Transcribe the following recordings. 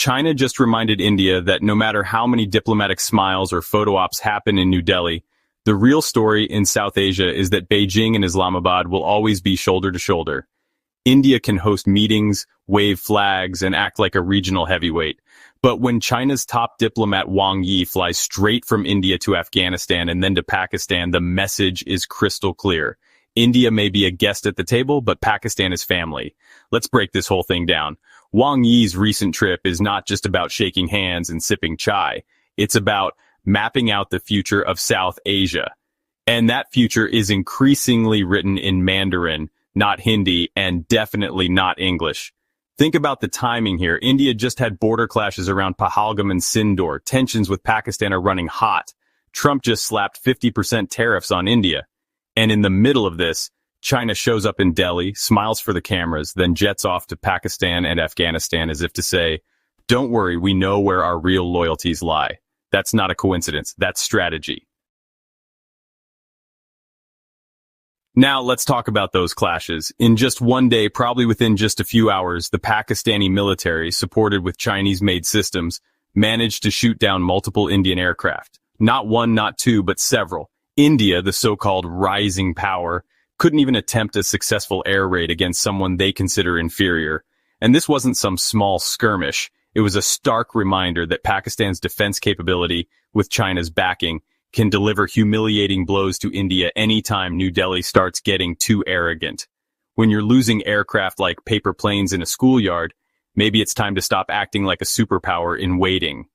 China just reminded India that no matter how many diplomatic smiles or photo ops happen in New Delhi, the real story in South Asia is that Beijing and Islamabad will always be shoulder to shoulder. India can host meetings, wave flags, and act like a regional heavyweight. But when China's top diplomat Wang Yi flies straight from India to Afghanistan and then to Pakistan, the message is crystal clear. India may be a guest at the table, but Pakistan is family. Let's break this whole thing down. Wang Yi's recent trip is not just about shaking hands and sipping chai. It's about mapping out the future of South Asia. And that future is increasingly written in Mandarin, not Hindi, and definitely not English. Think about the timing here. India just had border clashes around Pahalgam and Sindor. Tensions with Pakistan are running hot. Trump just slapped 50% tariffs on India. And in the middle of this, China shows up in Delhi, smiles for the cameras, then jets off to Pakistan and Afghanistan as if to say, "Don't worry, we know where our real loyalties lie." That's not a coincidence. That's strategy. Now let's talk about those clashes. In just one day, probably within just a few hours, the Pakistani military, supported with Chinese-made systems, managed to shoot down multiple Indian aircraft. Not one, not two, but several. India, the so-called rising power, couldn't even attempt a successful air raid against someone they consider inferior. And this wasn't some small skirmish. It was a stark reminder that Pakistan's defense capability, with China's backing, can deliver humiliating blows to India anytime New Delhi starts getting too arrogant. When you're losing aircraft like paper planes in a schoolyard, maybe it's time to stop acting like a superpower in waiting.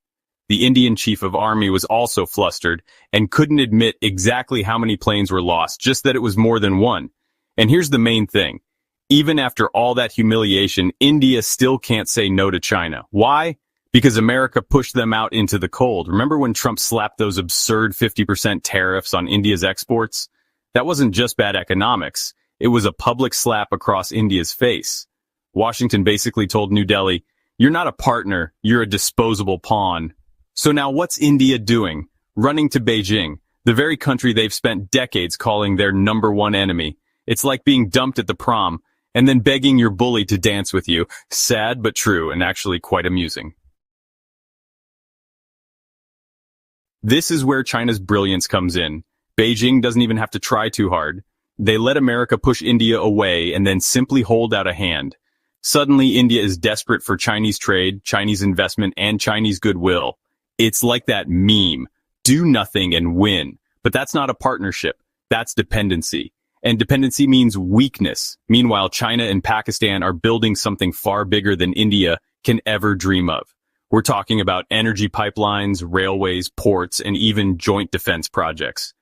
The Indian chief of army was also flustered and couldn't admit exactly how many planes were lost, just that it was more than one. And here's the main thing. Even after all that humiliation, India still can't say no to China. Why? Because America pushed them out into the cold. Remember when Trump slapped those absurd 50% tariffs on India's exports? That wasn't just bad economics. It was a public slap across India's face. Washington basically told New Delhi, "You're not a partner, you're a disposable pawn." So now what's India doing? Running to Beijing, the very country they've spent decades calling their number one enemy. It's like being dumped at the prom and then begging your bully to dance with you. Sad but true, and actually quite amusing. This is where China's brilliance comes in. Beijing doesn't even have to try too hard. They let America push India away and then simply hold out a hand. Suddenly, India is desperate for Chinese trade, Chinese investment, and Chinese goodwill. It's like that meme, do nothing and win. But that's not a partnership. That's dependency. And dependency means weakness. Meanwhile, China and Pakistan are building something far bigger than India can ever dream of. We're talking about energy pipelines, railways, ports, and even joint defense projects.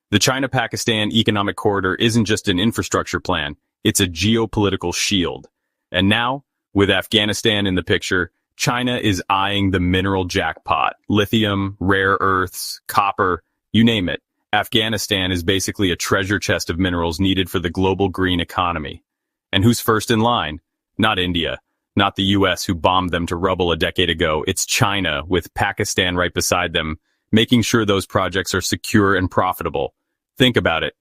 The China-Pakistan Economic Corridor isn't just an infrastructure plan, it's a geopolitical shield. And now, with Afghanistan in the picture, China is eyeing the mineral jackpot. Lithium, rare earths, copper, you name it. Afghanistan is basically a treasure chest of minerals needed for the global green economy. And who's first in line? Not India. Not the US, who bombed them to rubble a decade ago. It's China, with Pakistan right beside them, making sure those projects are secure and profitable. Think about it.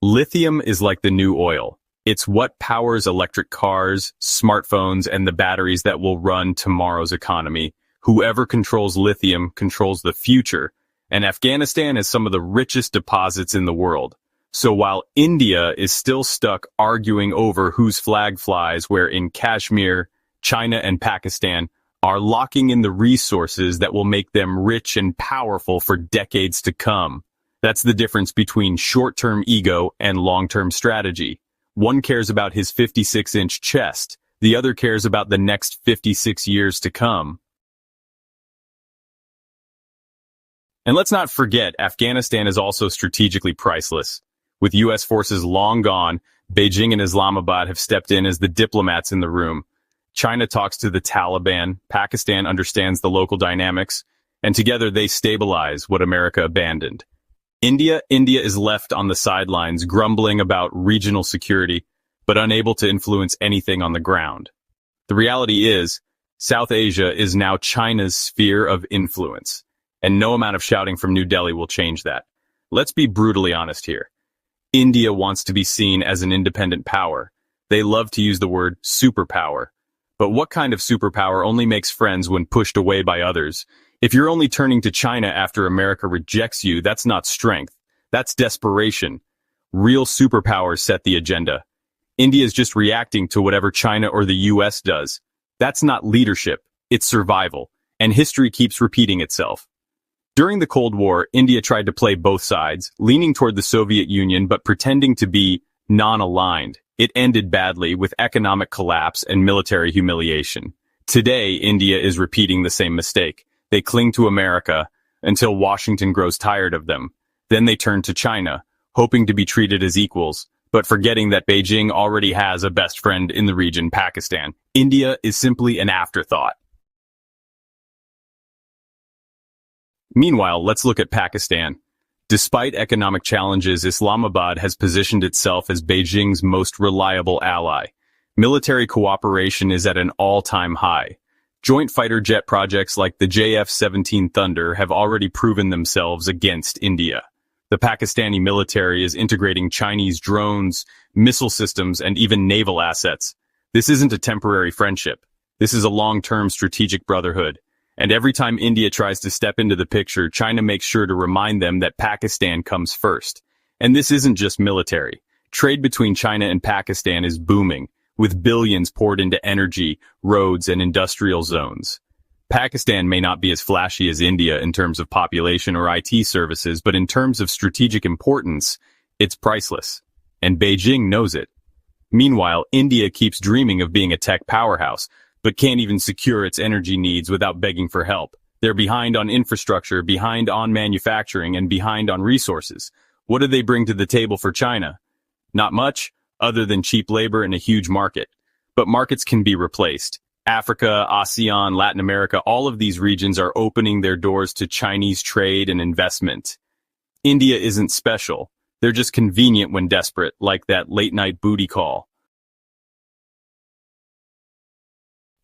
Lithium is like the new oil. It's what powers electric cars, smartphones, and the batteries that will run tomorrow's economy. Whoever controls lithium controls the future, and Afghanistan has some of the richest deposits in the world. So while India is still stuck arguing over whose flag flies where in Kashmir, China and Pakistan are locking in the resources that will make them rich and powerful for decades to come. That's the difference between short-term ego and long-term strategy. One cares about his 56-inch chest. The other cares about the next 56 years to come. And let's not forget, Afghanistan is also strategically priceless. With US forces long gone, Beijing and Islamabad have stepped in as the diplomats in the room. China talks to the Taliban, Pakistan understands the local dynamics, and together they stabilize what America abandoned. India is left on the sidelines, grumbling about regional security, but unable to influence anything on the ground. The reality is, South Asia is now China's sphere of influence, and no amount of shouting from New Delhi will change that. Let's be brutally honest here. India wants to be seen as an independent power. They love to use the word superpower. But what kind of superpower only makes friends when pushed away by others? If you're only turning to China after America rejects you, that's not strength. That's desperation. Real superpowers set the agenda. India is just reacting to whatever China or the US does. That's not leadership, it's survival. And history keeps repeating itself. During the Cold War, India tried to play both sides, leaning toward the Soviet Union but pretending to be non-aligned. It ended badly with economic collapse and military humiliation. Today, India is repeating the same mistake. They cling to America until Washington grows tired of them. Then they turn to China, hoping to be treated as equals, but forgetting that Beijing already has a best friend in the region, Pakistan. India is simply an afterthought. Meanwhile, let's look at Pakistan. Despite economic challenges, Islamabad has positioned itself as Beijing's most reliable ally. Military cooperation is at an all-time high. Joint fighter jet projects like the JF-17 Thunder have already proven themselves against India. The Pakistani military is integrating Chinese drones, missile systems, and even naval assets. This isn't a temporary friendship. This is a long-term strategic brotherhood. And every time India tries to step into the picture, China makes sure to remind them that Pakistan comes first. And this isn't just military. Trade between China and Pakistan is booming, with billions poured into energy, roads, and industrial zones. Pakistan may not be as flashy as India in terms of population or IT services, but in terms of strategic importance, it's priceless. And Beijing knows it. Meanwhile, India keeps dreaming of being a tech powerhouse, but can't even secure its energy needs without begging for help. They're behind on infrastructure, behind on manufacturing, and behind on resources. What do they bring to the table for China? Not much, other than cheap labor and a huge market. But markets can be replaced. Africa, ASEAN, Latin America, all of these regions are opening their doors to Chinese trade and investment. India isn't special. They're just convenient when desperate, like that late-night booty call.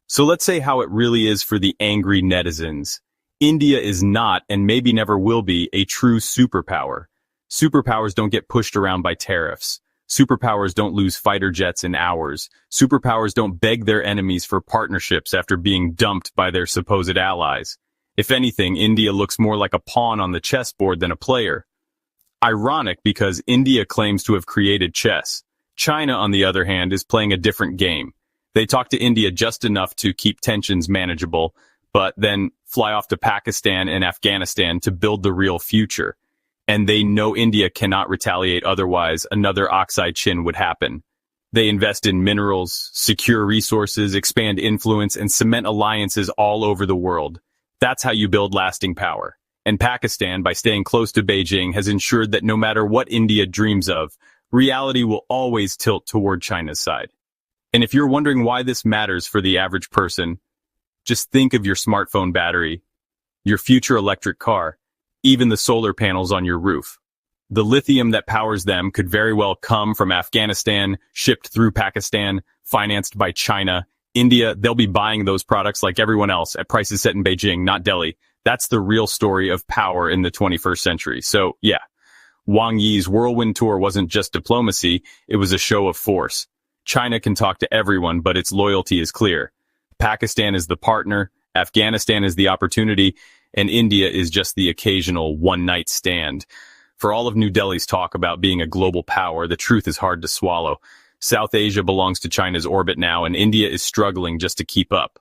So let's say how it really is for the angry netizens. India is not, and maybe never will be, a true superpower. Superpowers don't get pushed around by tariffs. Superpowers don't lose fighter jets in hours. Superpowers don't beg their enemies for partnerships after being dumped by their supposed allies. If anything, India looks more like a pawn on the chessboard than a player. Ironic because India claims to have created chess. China, on the other hand, is playing a different game. They talk to India just enough to keep tensions manageable, but then fly off to Pakistan and Afghanistan to build the real future. And they know India cannot retaliate, otherwise another Oksai Chin would happen. They invest in minerals, secure resources, expand influence, and cement alliances all over the world. That's how you build lasting power. And Pakistan, by staying close to Beijing, has ensured that no matter what India dreams of, reality will always tilt toward China's side. And if you're wondering why this matters for the average person, just think of your smartphone battery, your future electric car, even the solar panels on your roof. The lithium that powers them could very well come from Afghanistan, shipped through Pakistan, financed by China. India, they'll be buying those products like everyone else at prices set in Beijing, not Delhi. That's the real story of power in the 21st century. So, yeah, Wang Yi's whirlwind tour wasn't just diplomacy, it was a show of force. China can talk to everyone, but its loyalty is clear. Pakistan is the partner, Afghanistan is the opportunity, and India is just the occasional one-night stand. For all of New Delhi's talk about being a global power, the truth is hard to swallow. South Asia belongs to China's orbit now, and India is struggling just to keep up.